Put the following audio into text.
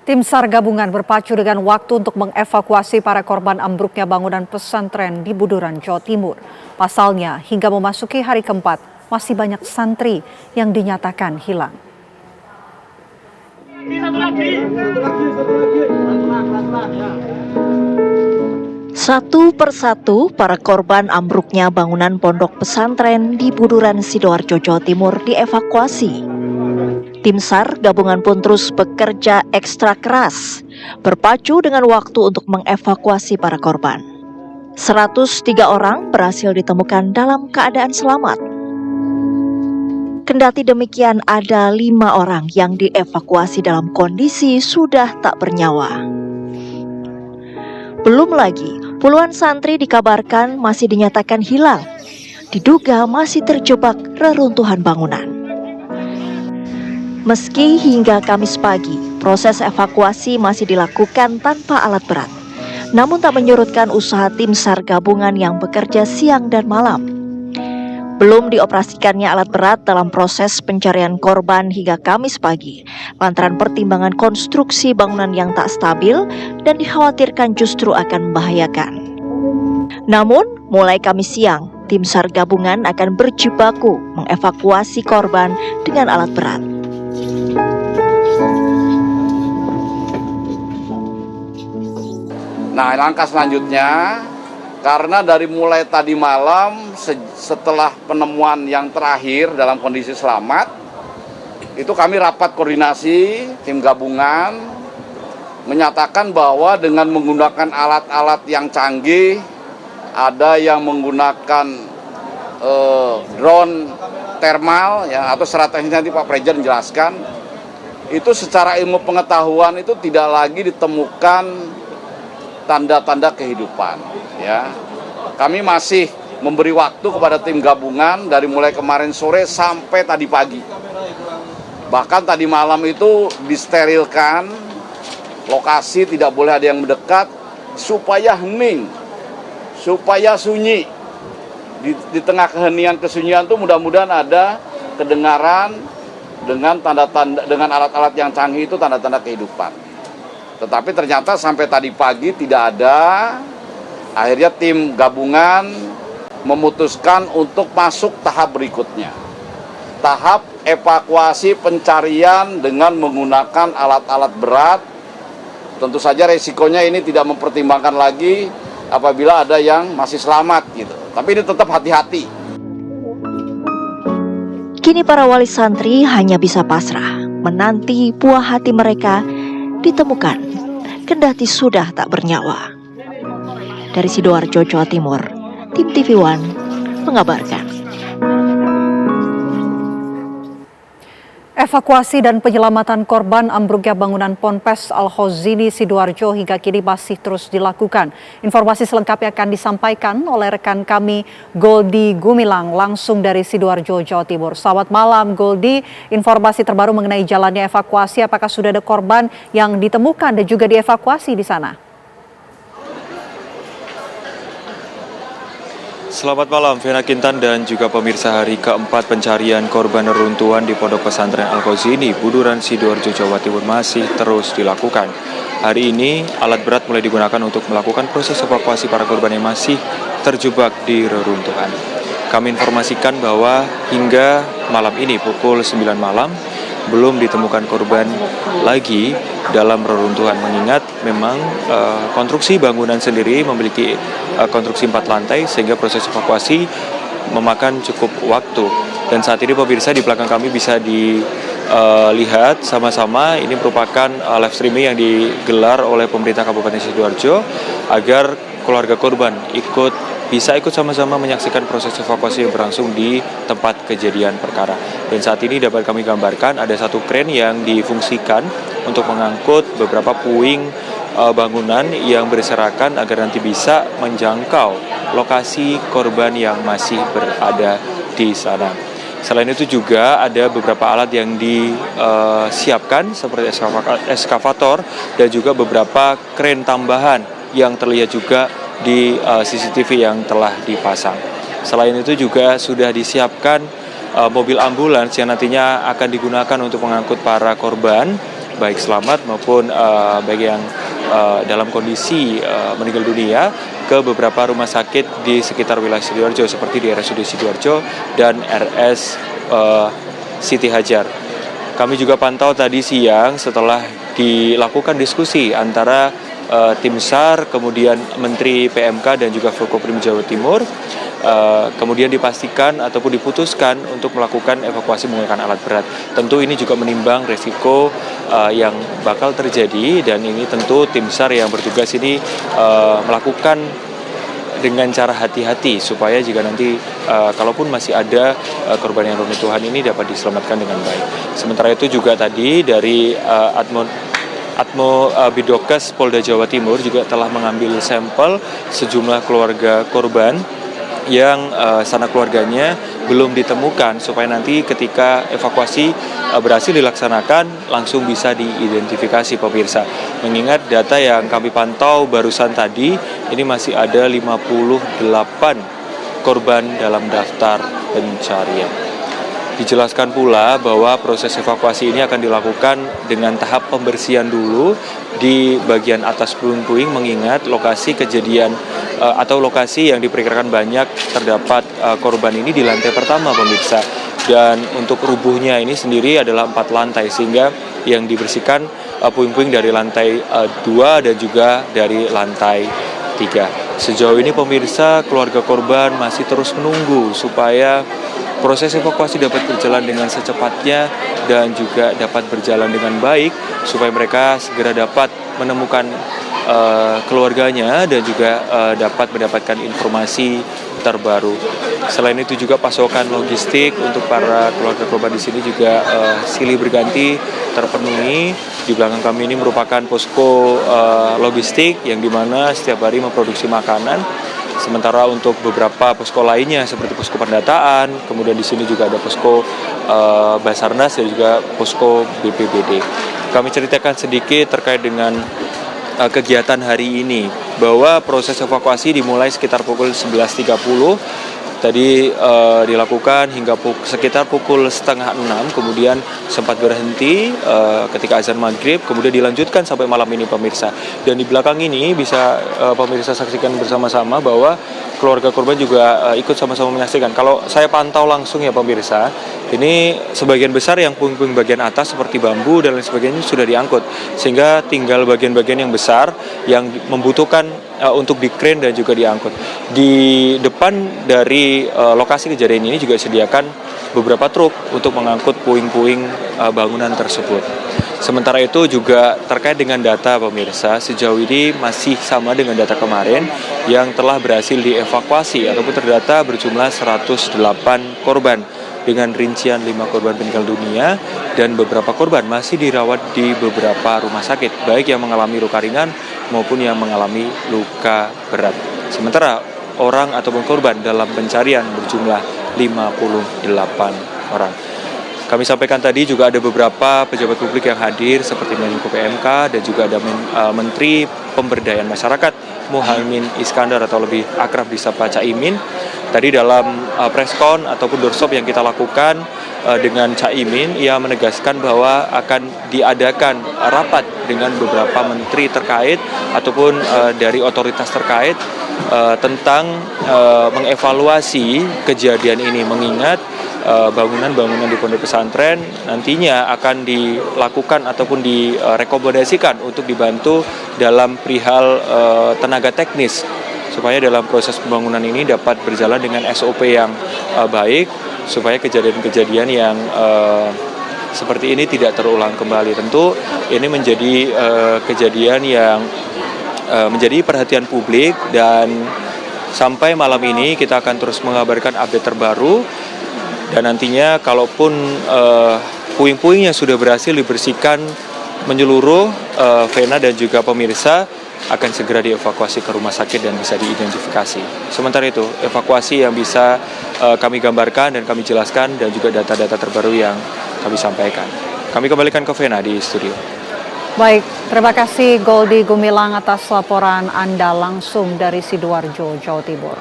Tim SAR gabungan berpacu dengan waktu untuk mengevakuasi para korban ambruknya bangunan pesantren di Buduran, Jawa Timur. Pasalnya, hingga memasuki hari keempat, masih banyak santri yang dinyatakan hilang. Satu persatu, para korban ambruknya bangunan pondok pesantren di Buduran, Sidoarjo, Jawa Timur dievakuasi. Tim SAR gabungan pun terus bekerja ekstra keras, berpacu dengan waktu untuk mengevakuasi para korban. 103 orang berhasil ditemukan dalam keadaan selamat. Kendati demikian, ada 5 orang yang dievakuasi dalam kondisi sudah tak bernyawa. Belum lagi, puluhan santri dikabarkan masih dinyatakan hilang, diduga masih terjebak reruntuhan bangunan. Meski hingga Kamis pagi, proses evakuasi masih dilakukan tanpa alat berat, namun tak menyurutkan usaha tim SAR gabungan yang bekerja siang dan malam. Belum dioperasikannya alat berat dalam proses pencarian korban hingga Kamis pagi, lantaran pertimbangan konstruksi bangunan yang tak stabil dan dikhawatirkan justru akan membahayakan. Namun, mulai Kamis siang, tim SAR gabungan akan berjibaku mengevakuasi korban dengan alat berat. Nah, langkah selanjutnya, karena dari mulai tadi malam setelah penemuan yang terakhir dalam kondisi selamat, itu kami rapat koordinasi tim gabungan menyatakan bahwa dengan menggunakan alat-alat yang canggih, ada yang menggunakan drone thermal ya, atau secara teknis nanti Pak Prejen menjelaskan, itu secara ilmu pengetahuan itu tidak lagi ditemukan tanda-tanda kehidupan ya. Kami masih memberi waktu kepada tim gabungan dari mulai kemarin sore sampai tadi pagi. Bahkan tadi malam itu disterilkan lokasi, tidak boleh ada yang mendekat supaya hening, supaya sunyi. Di tengah keheningan kesunyian itu mudah-mudahan ada kedengaran dengan tanda-tanda, dengan alat-alat yang canggih itu tanda-tanda kehidupan. Tetapi ternyata sampai tadi pagi tidak ada. Akhirnya tim gabungan memutuskan untuk masuk tahap berikutnya. Tahap evakuasi pencarian dengan menggunakan alat-alat berat. Tentu saja resikonya ini tidak mempertimbangkan lagi apabila ada yang masih selamat gitu. Tapi ini tetap hati-hati. Kini para wali santri hanya bisa pasrah, menanti buah hati mereka ditemukan, kendati sudah tak bernyawa. Dari Sidoarjo, Jawa Timur, tim TV One mengabarkan. Evakuasi dan penyelamatan korban ambruknya bangunan Ponpes Al-Khozini Sidoarjo hingga kini masih terus dilakukan. Informasi selengkapnya akan disampaikan oleh rekan kami Goldi Gumilang langsung dari Sidoarjo, Jawa Timur. Selamat malam Goldi, informasi terbaru mengenai jalannya evakuasi, apakah sudah ada korban yang ditemukan dan juga dievakuasi di sana? Selamat malam, Vena Kintan dan juga pemirsa. Hari keempat pencarian korban reruntuhan di Pondok Pesantren Al-Khozini, Buduran, Sidoarjo, Jawa Timur masih terus dilakukan. Hari ini alat berat mulai digunakan untuk melakukan proses evakuasi para korban yang masih terjebak di reruntuhan. Kami informasikan bahwa hingga malam ini pukul 9 malam belum ditemukan korban lagi dalam reruntuhan, mengingat memang konstruksi bangunan sendiri memiliki konstruksi 4 lantai sehingga proses evakuasi memakan cukup waktu. Dan saat ini pemirsa di belakang kami bisa dilihat sama-sama, ini merupakan live streaming yang digelar oleh pemerintah Kabupaten Sidoarjo agar keluarga korban bisa ikut sama-sama menyaksikan proses evakuasi yang berlangsung di tempat kejadian perkara. Dan saat ini dapat kami gambarkan ada satu kren yang difungsikan untuk mengangkut beberapa puing bangunan yang berserakan agar nanti bisa menjangkau lokasi korban yang masih berada di sana. Selain itu juga ada beberapa alat yang disiapkan seperti eskavator dan juga beberapa kren tambahan yang terlihat juga di CCTV yang telah dipasang. Selain itu juga sudah disiapkan mobil ambulans yang nantinya akan digunakan untuk mengangkut para korban baik selamat maupun baik yang dalam kondisi meninggal dunia ke beberapa rumah sakit di sekitar wilayah Sidoarjo seperti di RSUD Sidoarjo dan RS Siti Hajar. Kami juga pantau tadi siang setelah dilakukan diskusi antara tim SAR, kemudian Menteri PMK dan juga Forkoprim Jawa Timur, kemudian dipastikan ataupun diputuskan untuk melakukan evakuasi menggunakan alat berat. Tentu ini juga menimbang resiko yang bakal terjadi, dan ini tentu tim SAR yang bertugas ini melakukan dengan cara hati-hati supaya jika nanti kalaupun masih ada korban yang runtuhan ini dapat diselamatkan dengan baik. Sementara itu juga tadi dari Atmo Bidokes Polda Jawa Timur juga telah mengambil sampel sejumlah keluarga korban yang sanak keluarganya belum ditemukan supaya nanti ketika evakuasi berhasil dilaksanakan langsung bisa diidentifikasi pemirsa. Mengingat data yang kami pantau barusan tadi, ini masih ada 58 korban dalam daftar pencarian. Dijelaskan pula bahwa proses evakuasi ini akan dilakukan dengan tahap pembersihan dulu di bagian atas puing-puing, mengingat lokasi kejadian atau lokasi yang diperkirakan banyak terdapat korban ini di lantai pertama pemirsa. Dan untuk rubuhnya ini sendiri adalah 4 lantai, sehingga yang dibersihkan puing-puing dari lantai 2 dan juga dari lantai 3. Sejauh ini pemirsa, keluarga korban masih terus menunggu supaya proses evakuasi dapat berjalan dengan secepatnya dan juga dapat berjalan dengan baik supaya mereka segera dapat menemukan keluarganya dan juga dapat mendapatkan informasi terbaru. Selain itu juga pasokan logistik untuk para keluarga korban di sini juga silih berganti terpenuhi. Di belakang kami ini merupakan posko logistik yang dimana setiap hari memproduksi makanan. Sementara untuk beberapa posko lainnya seperti posko pendataan, kemudian di sini juga ada posko Basarnas dan juga posko BPBD. Kami ceritakan sedikit terkait dengan kegiatan hari ini, bahwa proses evakuasi dimulai sekitar pukul 11.30. Tadi dilakukan hingga sekitar pukul 5:30, kemudian sempat berhenti ketika azan maghrib, kemudian dilanjutkan sampai malam ini pemirsa. Dan di belakang ini bisa pemirsa saksikan bersama-sama bahwa keluarga korban juga ikut sama-sama menyaksikan. Kalau saya pantau langsung ya pemirsa, ini sebagian besar yang puing-puing bagian atas seperti bambu dan lain sebagainya sudah diangkut, sehingga tinggal bagian-bagian yang besar yang membutuhkan untuk di-crane dan juga diangkut. Di depan dari lokasi kejadian ini juga disediakan beberapa truk untuk mengangkut puing-puing bangunan tersebut. Sementara itu juga terkait dengan data pemirsa, sejauh ini masih sama dengan data kemarin yang telah berhasil dievakuasi ataupun terdata berjumlah 108 korban dengan rincian 5 korban meninggal dunia dan beberapa korban masih dirawat di beberapa rumah sakit, baik yang mengalami luka ringan maupun yang mengalami luka berat. Sementara orang ataupun korban dalam pencarian berjumlah 58 orang. Kami sampaikan tadi juga ada beberapa pejabat publik yang hadir seperti Menko PMK dan juga ada Menteri Pemberdayaan Masyarakat Muhaimin Iskandar atau lebih akrab disapa Caimin. Tadi dalam preskon ataupun doorstop yang kita lakukan dengan Caimin, ia menegaskan bahwa akan diadakan rapat dengan beberapa menteri terkait ataupun dari otoritas terkait tentang mengevaluasi kejadian ini, mengingat bangunan-bangunan di pondok pesantren nantinya akan dilakukan ataupun direkomendasikan untuk dibantu dalam perihal tenaga teknis supaya dalam proses pembangunan ini dapat berjalan dengan SOP yang baik supaya kejadian-kejadian yang seperti ini tidak terulang kembali. Tentu ini menjadi kejadian yang menjadi perhatian publik dan sampai malam ini kita akan terus mengabarkan update terbaru. Dan nantinya kalaupun puing-puing yang sudah berhasil dibersihkan menyeluruh, Vena dan juga pemirsa akan segera dievakuasi ke rumah sakit dan bisa diidentifikasi. Sementara itu, evakuasi yang bisa kami gambarkan dan kami jelaskan dan juga data-data terbaru yang kami sampaikan. Kami kembalikan ke Vena di studio. Baik, terima kasih Goldi Gumilang atas laporan Anda langsung dari Sidoarjo, Jawa Timur.